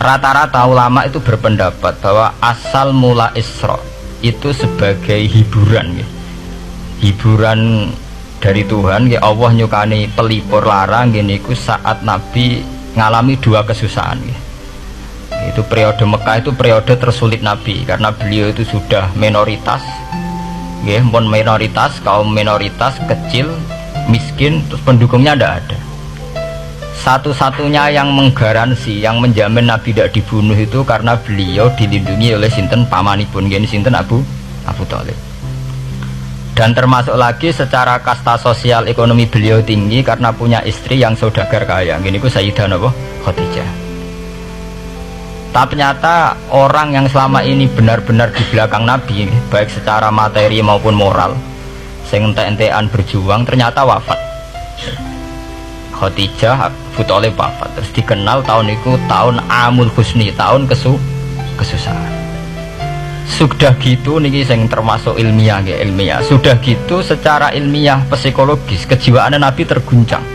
Rata-rata ulama itu berpendapat bahwa asal mula Isra itu sebagai hiburan ya. Hiburan dari Tuhan ya, Allah nyukani pelipur larang gini ku saat Nabi ngalami dua kesusahan ya. Itu periode Mekah itu periode tersulit Nabi karena beliau itu sudah minoritas ya, kaum minoritas kecil miskin, terus pendukungnya tidak ada. Satu-satunya yang menggaransi, yang menjamin Nabi tidak dibunuh itu karena beliau dilindungi oleh sinten pamanipun, gini sinten Abu Thalib. Dan termasuk lagi secara kasta sosial ekonomi beliau tinggi karena punya istri yang saudagar kaya, gini ku Sayyidah Khadijah. Tapi ternyata orang yang selama ini benar-benar di belakang Nabi, baik secara materi maupun moral, sing ente-entean berjuang, ternyata wafat. Khadijah Abu Thalib wafat, terus dikenal tahun itu tahun Amul Husni, tahun kesusahan. Sudah gitu niki sing termasuk ilmiah ya, ilmiah. Sudah gitu secara ilmiah psikologis kejiwaan Nabi terguncang.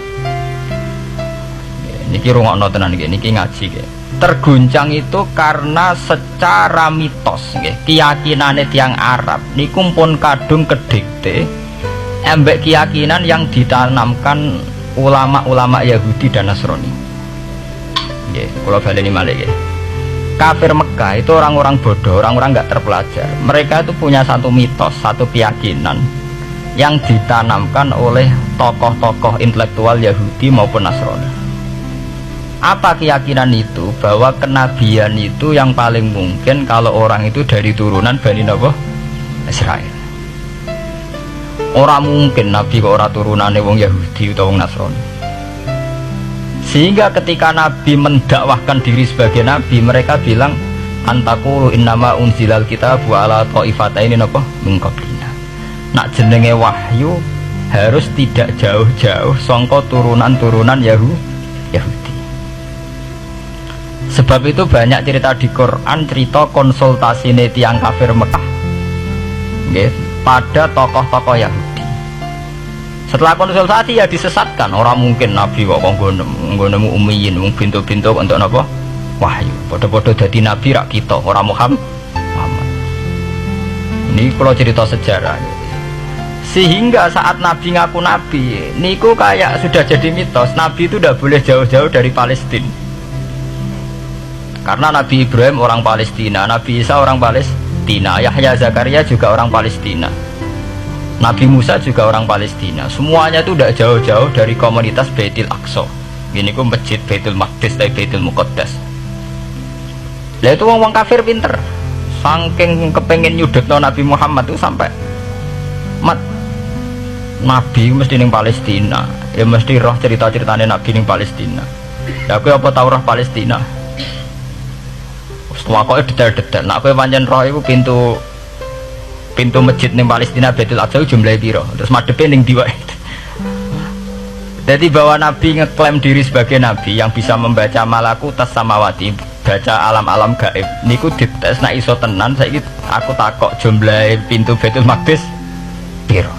Niki rungokno tenan niki ngaji nggih. Terguncang itu karena secara mitos nggih, keyakinane tiyang Arab niku pun kadung kedikte embek keyakinan yang ditanamkan ulama-ulama Yahudi dan Nasrani. Nggih, kula baleni malih nggih. Kafir Mekah itu orang-orang bodoh, orang-orang enggak terpelajar. Mereka itu punya satu mitos, satu keyakinan yang ditanamkan oleh tokoh-tokoh intelektual Yahudi maupun Nasrani. Apa keyakinan itu? Bahwa kenabian itu yang paling mungkin kalau orang itu dari turunan Bani Israel. Orang mungkin Nabi kok orang turunannya wong Yahudi atau wong Nasrani. Sehingga ketika Nabi mendakwahkan diri sebagai Nabi, mereka bilang antakulu innama unzilal kitabu ala ta'ifataini min qablina. Nak jenenge wahyu harus tidak jauh-jauh sangka turunan-turunan Yahudi. Sebab itu banyak cerita di Quran, cerita konsultasi tiang kafir Mekah pada tokoh-tokoh Yahudi. Setelah konsultasi ya disesatkan. Orang mungkin Nabi kok nemu umiyin, pintu-pintu untuk apa? Wahyu. Podo-podo dadi Nabi rak kita, orang Muhammad. Ini kalau cerita sejarah. Sehingga saat Nabi ngaku Nabi, niku kayak sudah jadi mitos. Nabi itu tidak boleh jauh-jauh dari Palestina. Karena Nabi Ibrahim orang Palestina, Nabi Isa orang Palestina, Yahya Zakaria juga orang Palestina, Nabi Musa juga orang Palestina. Semuanya itu tidak jauh-jauh dari komunitas Baitul Aqsa. Ini ku masjid Baitul Maqdis dan Baitul Muqaddas. Lah itu wong kafir pinter, saking kepengen nyudekno Nabi Muhammad itu sampai Nabi mesti ning Palestina, ya mesti roh cerita-ceritane Nabi ning Palestina. Ya aku apa tau roh Palestina? Wah kok detail-detail. Nak kowe pancen roh iku pintu masjid ning Palestina Baitul Aqsa jumlahe piro? Terus madhepe ning ndi wae. Jadi bahwa Nabi ngeklaim diri sebagai Nabi yang bisa membaca malakutas samawati, baca alam-alam gaib. Niku dites nak iso tenan saiki aku takok jumlahe pintu Baitul Maqdis piro.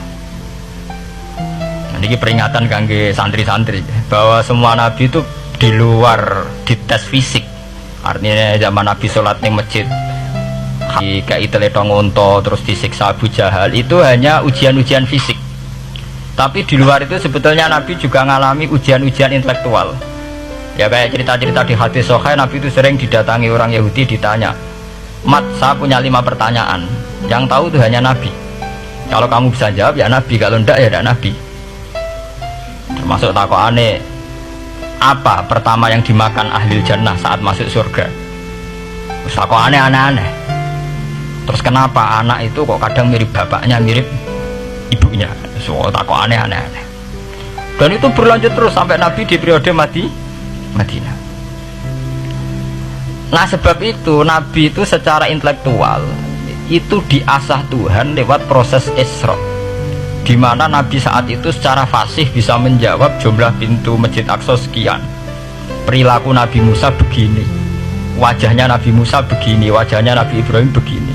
Nah, niki peringatan kangge santri-santri bahwa semua nabi itu di luar dites fisik. Artinya zaman Nabi sholat ning masjid kayak teletong unta terus disiksa Abu Jahal itu hanya ujian-ujian fisik. Tapi di luar itu sebetulnya Nabi juga mengalami ujian-ujian intelektual. Ya kayak cerita-cerita di hadis sahih, Nabi itu sering didatangi orang Yahudi ditanya, "Mat, saya punya 5 pertanyaan. Yang tahu itu hanya Nabi. Kalau kamu bisa jawab ya Nabi, kalau enggak ya tidak Nabi." Termasuk takokane, apa pertama yang dimakan ahli jannah saat masuk surga? Terus kok aneh-aneh. Terus kenapa anak itu kok kadang mirip bapaknya, mirip ibunya? So tak kok aneh-aneh. Dan itu berlanjut terus sampai Nabi di periode Madinah. Nah sebab itu Nabi itu secara intelektual itu diasah Tuhan lewat proses Isra, di mana Nabi saat itu secara fasih bisa menjawab jumlah pintu Masjid Aqsa sekian. Perilaku Nabi Musa begini, wajahnya Nabi Musa begini, wajahnya Nabi Ibrahim begini.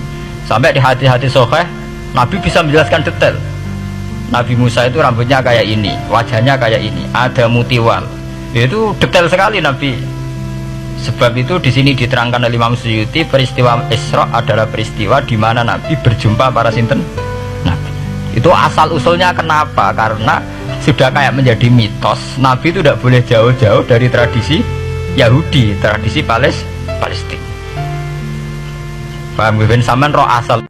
Sampai di hati-hati sahih Nabi bisa menjelaskan detail. Nabi Musa itu rambutnya kayak ini, wajahnya kayak ini, ada mutiwal. Itu detail sekali Nabi Sebab itu di sini diterangkan oleh Imam Suyuti, peristiwa Isra adalah peristiwa di mana Nabi berjumpa para sinten Nabi. Itu asal usulnya kenapa? Karena sudah kayak menjadi mitos Nabi itu tidak boleh jauh-jauh dari tradisi Yahudi, tradisi Palestina. Paham ben sampean roh asal